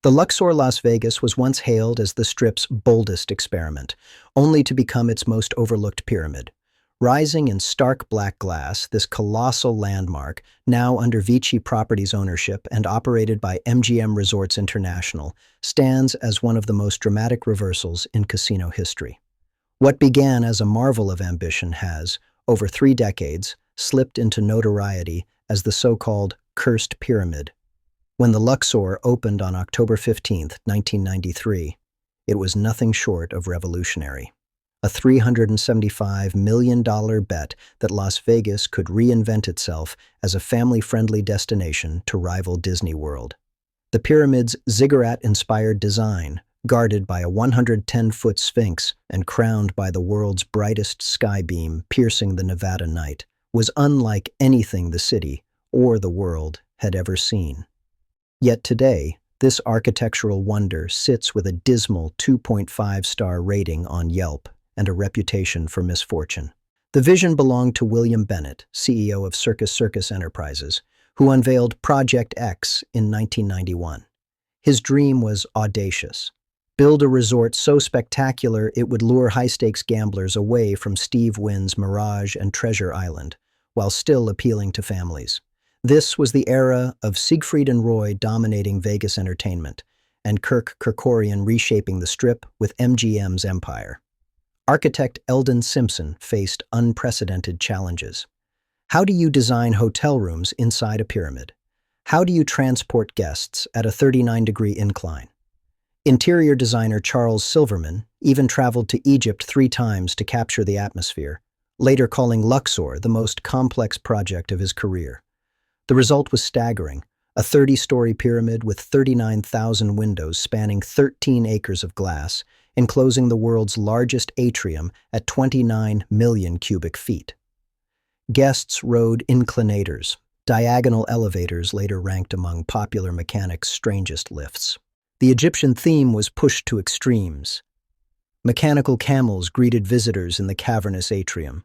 The Luxor Las Vegas was once hailed as the Strip's boldest experiment, only to become its most overlooked pyramid. Rising in stark black glass, this colossal landmark, now under Vici Properties ownership and operated by MGM Resorts International, stands as one of the most dramatic reversals in casino history. What began as a marvel of ambition has, over 3 decades, slipped into notoriety as the so-called Cursed Pyramid. When the Luxor opened on October 15, 1993, it was nothing short of revolutionary. A $375 million bet that Las Vegas could reinvent itself as a family-friendly destination to rival Disney World. The pyramid's ziggurat-inspired design, guarded by a 110-foot sphinx and crowned by the world's brightest sky beam piercing the Nevada night, was unlike anything the city or the world had ever seen. Yet today, this architectural wonder sits with a dismal 2.5-star rating on Yelp and a reputation for misfortune. The vision belonged to William Bennett, CEO of Circus Enterprises, who unveiled Project X in 1991. His dream was audacious. Build a resort so spectacular it would lure high-stakes gamblers away from Steve Wynn's Mirage and Treasure Island, while still appealing to families. This was the era of Siegfried and Roy dominating Vegas entertainment, and Kirk Kerkorian reshaping the Strip with MGM's empire. Architect Eldon Simpson faced unprecedented challenges. How do you design hotel rooms inside a pyramid? How do you transport guests at a 39-degree incline? Interior designer Charles Silverman even traveled to Egypt 3 times to capture the atmosphere, later calling Luxor the most complex project of his career. The result was staggering, a 30-story pyramid with 39,000 windows spanning 13 acres of glass, enclosing the world's largest atrium at 29 million cubic feet. Guests rode Inclinators, diagonal elevators later ranked among popular mechanics' strangest lifts. The Egyptian theme was pushed to extremes. Mechanical camels greeted visitors in the cavernous atrium.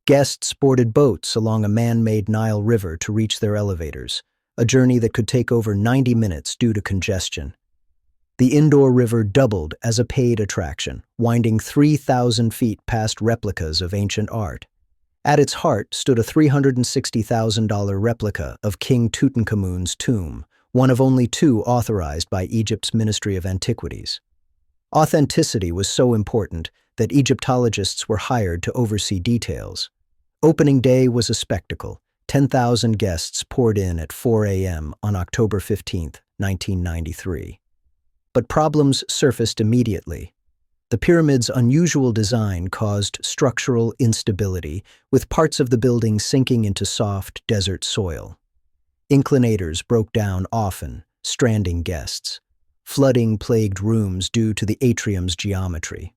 Guests boarded boats along a man-made Nile river to reach their elevators, a journey that could take over 90 minutes due to congestion. The indoor river doubled as a paid attraction, winding 3,000 feet past replicas of ancient art. At its heart stood a $360,000 replica of King Tutankhamun's tomb, one of only 2 authorized by Egypt's Ministry of Antiquities. Authenticity was so important that Egyptologists were hired to oversee details. Opening day was a spectacle. 10,000 guests poured in at 4 a.m. on October 15, 1993. But problems surfaced immediately. The pyramid's unusual design caused structural instability, with parts of the building sinking into soft desert soil. Inclinators broke down often, stranding guests. Flooding plagued rooms due to the atrium's geometry.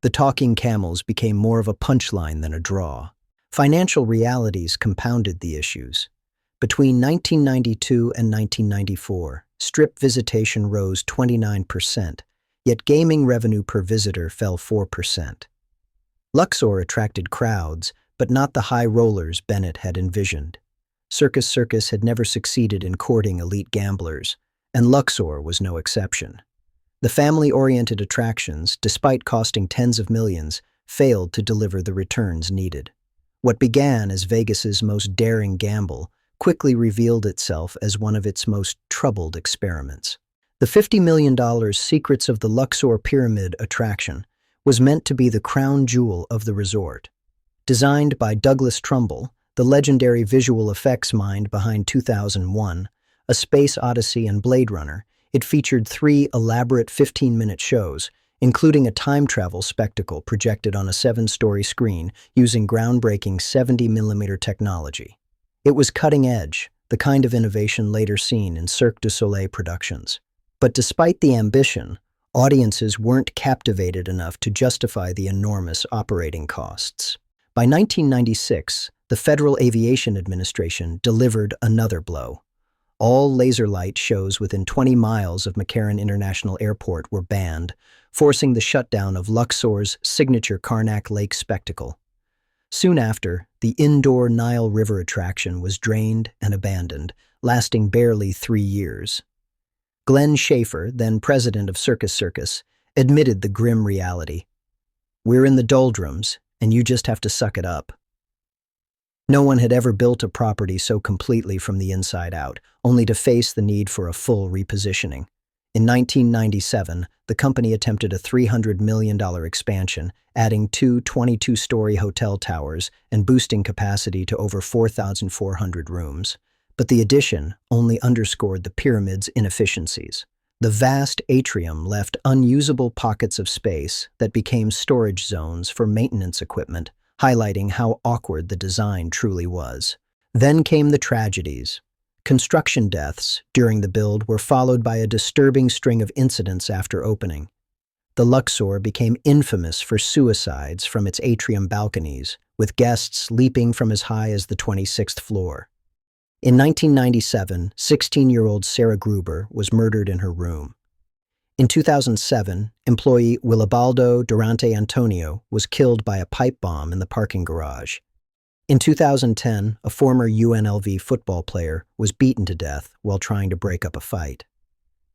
The talking camels became more of a punchline than a draw. Financial realities compounded the issues. Between 1992 and 1994, Strip visitation rose 29%, yet gaming revenue per visitor fell 4%. Luxor attracted crowds, but not the high rollers Bennett had envisioned. Circus had never succeeded in courting elite gamblers, and Luxor was no exception. The family-oriented attractions, despite costing tens of millions, failed to deliver the returns needed. What began as Vegas's most daring gamble quickly revealed itself as one of its most troubled experiments. The $50 million Secrets of the Luxor Pyramid attraction was meant to be the crown jewel of the resort. Designed by Douglas Trumbull, the legendary visual effects mind behind 2001, A Space Odyssey and Blade Runner, it featured 3 elaborate 15-minute shows, including a time travel spectacle projected on a 7-story screen using groundbreaking 70mm technology. It was cutting edge, the kind of innovation later seen in Cirque du Soleil productions. But despite the ambition, audiences weren't captivated enough to justify the enormous operating costs. By 1996, the Federal Aviation Administration delivered another blow. All laser light shows within 20 miles of McCarran International Airport were banned, forcing the shutdown of Luxor's signature Karnak Lake spectacle. Soon after, the indoor Nile River attraction was drained and abandoned, lasting barely 3 years. Glenn Schaefer, then president of Circus, admitted the grim reality. "We're in the doldrums, and you just have to suck it up." No one had ever built a property so completely from the inside out, only to face the need for a full repositioning. In 1997, the company attempted a $300 million expansion, adding two 22-story hotel towers and boosting capacity to over 4,400 rooms. But the addition only underscored the pyramid's inefficiencies. The vast atrium left unusable pockets of space that became storage zones for maintenance equipment, highlighting how awkward the design truly was. Then came the tragedies. Construction deaths during the build were followed by a disturbing string of incidents after opening. The Luxor became infamous for suicides from its atrium balconies, with guests leaping from as high as the 26th floor. In 1997, 16-year-old Sarah Gruber was murdered in her room. In 2007, employee Wilibaldo Durante Antonio was killed by a pipe bomb in the parking garage. In 2010, a former UNLV football player was beaten to death while trying to break up a fight.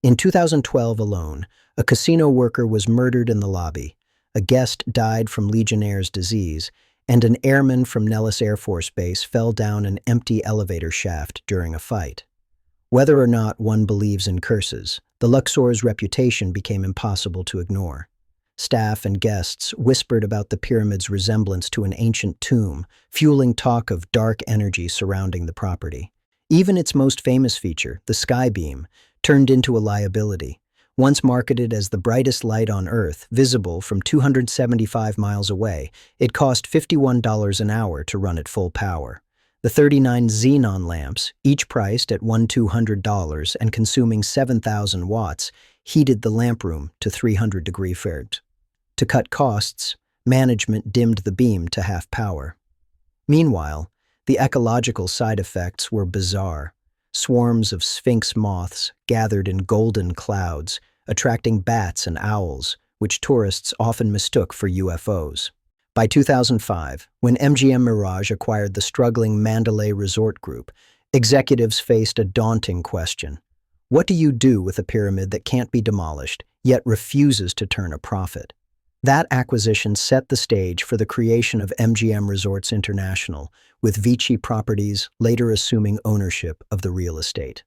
In 2012 alone, a casino worker was murdered in the lobby, a guest died from Legionnaire's disease, and an airman from Nellis Air Force Base fell down an empty elevator shaft during a fight. Whether or not one believes in curses, the Luxor's reputation became impossible to ignore. Staff and guests whispered about the pyramid's resemblance to an ancient tomb, fueling talk of dark energy surrounding the property. Even its most famous feature, the sky beam, turned into a liability. Once marketed as the brightest light on Earth, visible from 275 miles away, it cost $51 an hour to run at full power. The 39 xenon lamps, each priced at $1,200 and consuming 7,000 watts, heated the lamp room to 300-degree Fahrenheit. To cut costs, management dimmed the beam to half power. Meanwhile, the ecological side effects were bizarre. Swarms of sphinx moths gathered in golden clouds, attracting bats and owls, which tourists often mistook for UFOs. By 2005, when MGM Mirage acquired the struggling Mandalay Resort Group, executives faced a daunting question. What do you do with a pyramid that can't be demolished, yet refuses to turn a profit? That acquisition set the stage for the creation of MGM Resorts International, with Vici Properties later assuming ownership of the real estate.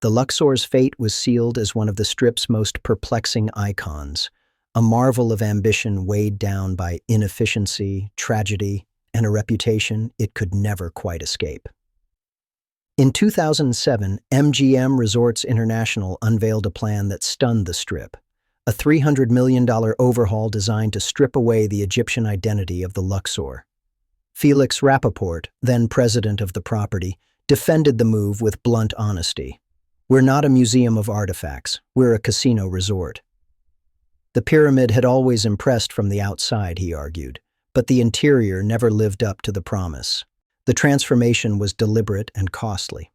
The Luxor's fate was sealed as one of the Strip's most perplexing icons, a marvel of ambition weighed down by inefficiency, tragedy, and a reputation it could never quite escape. In 2007, MGM Resorts International unveiled a plan that stunned the Strip, a $300 million overhaul designed to strip away the Egyptian identity of the Luxor. Felix Rappaport, then president of the property, defended the move with blunt honesty. "We're not a museum of artifacts, we're a casino resort." The pyramid had always impressed from the outside, he argued, but the interior never lived up to the promise. The transformation was deliberate and costly.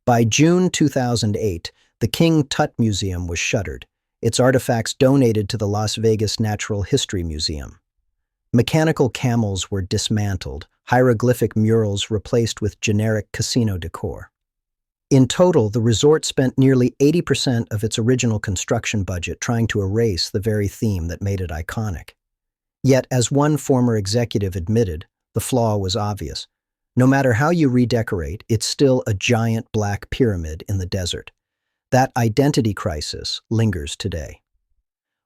By June 2008, the King Tut Museum was shuttered, its artifacts donated to the Las Vegas Natural History Museum. Mechanical camels were dismantled, hieroglyphic murals replaced with generic casino decor. In total, the resort spent nearly 80% of its original construction budget trying to erase the very theme that made it iconic. Yet, as one former executive admitted, the flaw was obvious. No matter how you redecorate, it's still a giant black pyramid in the desert. That identity crisis lingers today.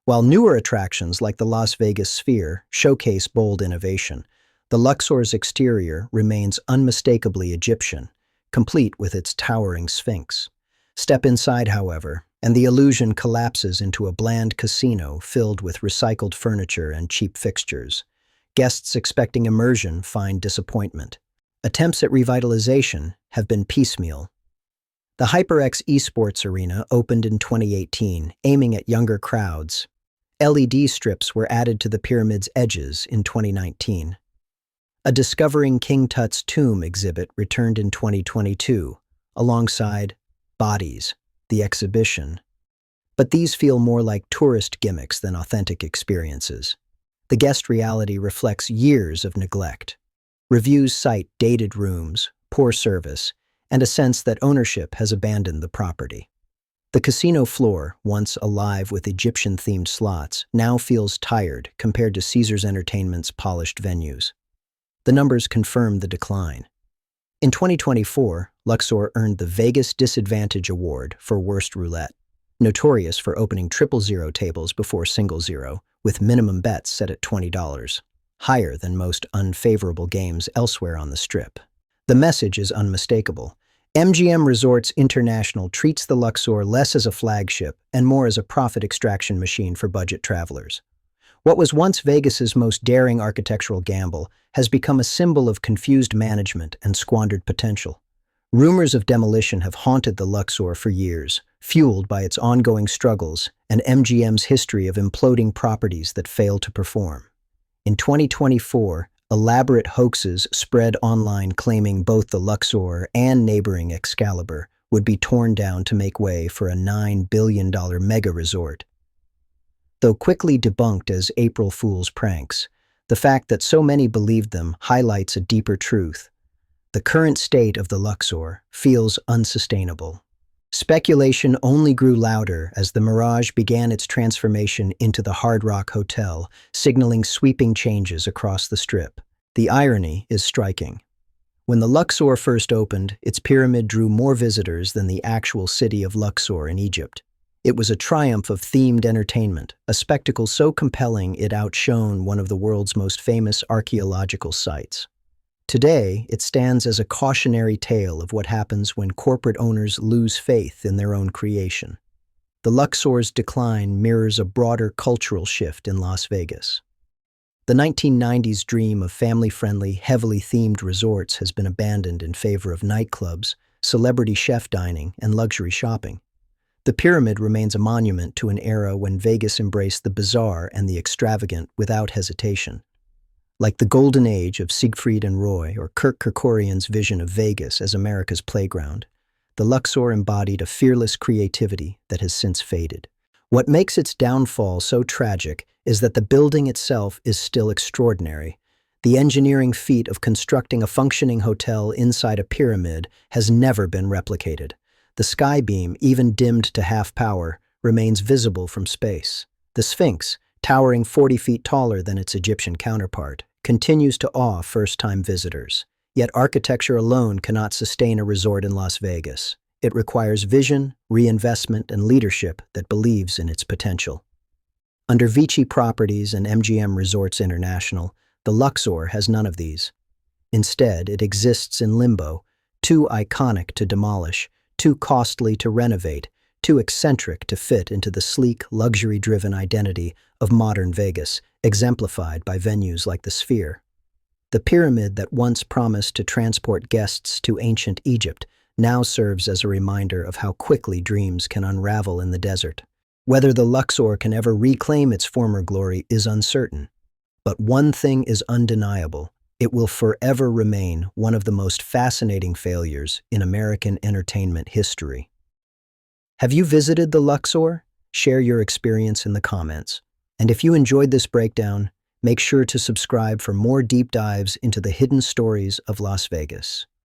While newer attractions like the Las Vegas Sphere showcase bold innovation, the Luxor's exterior remains unmistakably Egyptian, complete with its towering sphinx. Step inside, however, and the illusion collapses into a bland casino filled with recycled furniture and cheap fixtures. Guests expecting immersion find disappointment. Attempts at revitalization have been piecemeal. The HyperX esports arena opened in 2018, aiming at younger crowds. LED strips were added to the pyramid's edges in 2019. A Discovering King Tut's Tomb exhibit returned in 2022, alongside Bodies, the exhibition. But these feel more like tourist gimmicks than authentic experiences. The guest reality reflects years of neglect. Reviews cite dated rooms, poor service, and a sense that ownership has abandoned the property. The casino floor, once alive with Egyptian-themed slots, now feels tired compared to Caesars Entertainment's polished venues. The numbers confirm the decline. In 2024, Luxor earned the Vegas Disadvantage Award for Worst Roulette, notorious for opening triple-zero tables before single-zero, with minimum bets set at $20, higher than most unfavorable games elsewhere on the Strip. The message is unmistakable. MGM Resorts International treats the Luxor less as a flagship and more as a profit extraction machine for budget travelers. What was once Vegas's most daring architectural gamble has become a symbol of confused management and squandered potential. Rumors of demolition have haunted the Luxor for years, fueled by its ongoing struggles and MGM's history of imploding properties that fail to perform. In 2024, elaborate hoaxes spread online claiming both the Luxor and neighboring Excalibur would be torn down to make way for a $9 billion mega-resort. Though quickly debunked as April Fool's pranks, the fact that so many believed them highlights a deeper truth. The current state of the Luxor feels unsustainable. Speculation only grew louder as the Mirage began its transformation into the Hard Rock Hotel, signaling sweeping changes across the Strip. The irony is striking. When the Luxor first opened, its pyramid drew more visitors than the actual city of Luxor in Egypt. It was a triumph of themed entertainment, a spectacle so compelling it outshone one of the world's most famous archaeological sites. Today, it stands as a cautionary tale of what happens when corporate owners lose faith in their own creation. The Luxor's decline mirrors a broader cultural shift in Las Vegas. The 1990s dream of family-friendly, heavily themed resorts has been abandoned in favor of nightclubs, celebrity chef dining, and luxury shopping. The pyramid remains a monument to an era when Vegas embraced the bizarre and the extravagant without hesitation. Like the golden age of Siegfried and Roy or Kirk Kerkorian's vision of Vegas as America's playground, the Luxor embodied a fearless creativity that has since faded. What makes its downfall so tragic is that the building itself is still extraordinary. The engineering feat of constructing a functioning hotel inside a pyramid has never been replicated. The sky beam, even dimmed to half power, remains visible from space. The Sphinx, towering 40 feet taller than its Egyptian counterpart, continues to awe first-time visitors. Yet architecture alone cannot sustain a resort in Las Vegas. It requires vision, reinvestment, and leadership that believes in its potential. Under Vici Properties and MGM Resorts International, the Luxor has none of these. Instead, it exists in limbo, too iconic to demolish, too costly to renovate, too eccentric to fit into the sleek, luxury-driven identity of modern Vegas, exemplified by venues like the Sphere. The pyramid that once promised to transport guests to ancient Egypt now serves as a reminder of how quickly dreams can unravel in the desert. Whether the Luxor can ever reclaim its former glory is uncertain. But one thing is undeniable: it will forever remain one of the most fascinating failures in American entertainment history. Have you visited the Luxor? Share your experience in the comments. And if you enjoyed this breakdown, make sure to subscribe for more deep dives into the hidden stories of Las Vegas.